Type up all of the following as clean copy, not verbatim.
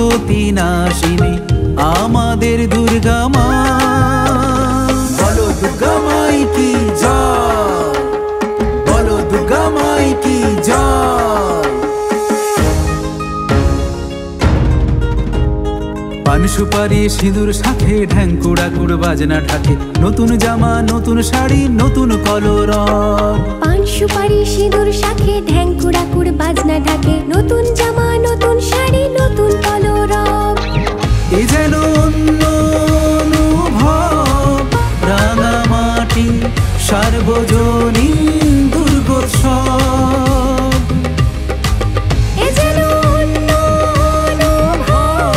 দুর্গতি নাশিনী আমাদের দুর্গা মা। বলো দুর্গা মাই কি জয়, বলো দুর্গা মাই কি জয়। পান সুপারি সিঁদুর শাখে ঢ্যাঙ্কুড়া কুড় বাজনা ঢাকে, নতুন জামা নতুন শাড়ি নতুন কলরব। পান সুপারি সিঁদুর শাখে ঢ্যাঙ্কুড়া কুড় বাজনা ঢাকে, নতুন জামা নতুন শাড়ি নতুন কলরব। এ যেন অন্য অনুভব, রাঙামাটি সার্বজনীন দুর্গোৎসব। এ যেন অন্য অনুভব,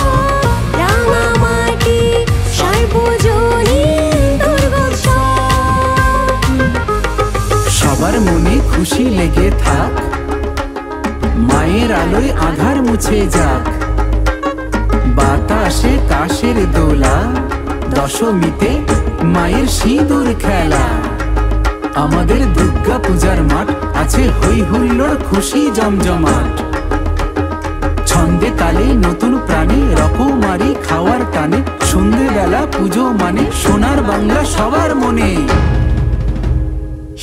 রাঙামাটি সার্বজনীন দুর্গোৎসব। সবার মনে খুশি লেগে থাক, মায়ের আলোয় আধার মুছে যাক। বাতাসে কাশের দোলা, দশমীতে মায়ের সিঁদুর খেলা। আমাদের দুর্গা পূজার মাঠ আছে হই হুল্লোড় খুশি জমজমাট। ছন্দে তালে নতুন প্রাণী রকমারি খাওয়ার টানে, সন্ধেবেলা পুজো মানে সোনার বাংলা সবার মনে।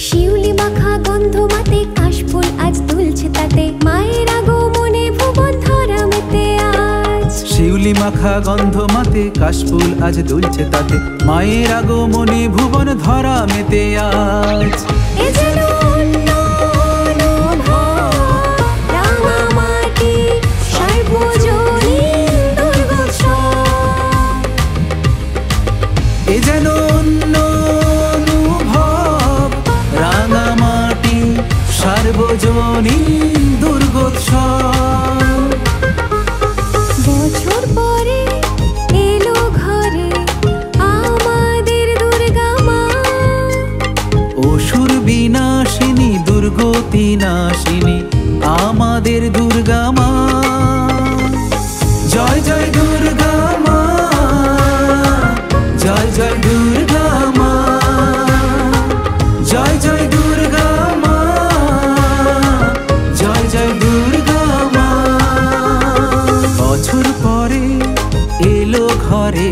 শিউলি মাখা গন্ধ মাতে কাশফুল আজ দুলছে তাতে, মায়ের আগমনে ভুবন ধরা মেতে আজ। শিউলি মাখা গন্ধ মাতে কাশফুল আজ দুলছে তাতে, মায়ের আগমনে ভুবন ধরা মেতে আজ। এ যেন অন্য অনুভব, রাঙামাটি সার্বজনীন দুর্গোৎসব। এ যেন অন্য অনুভব, রাঙামাটি সার্বজনীন দুর্গোৎসব। বছর পরে এলো ঘরে আমাদের দুর্গা মা। অসুর বিনাশিনী দুর্গতি নাশিনী আমাদের দুর্গা মা। জয় জয় দুর্গা মা, জয় জয় দুর্গা মা, জয় জয় দুর্গা মা, জয় জয় দুর্গা মা। বছর পরে এলো ঘরে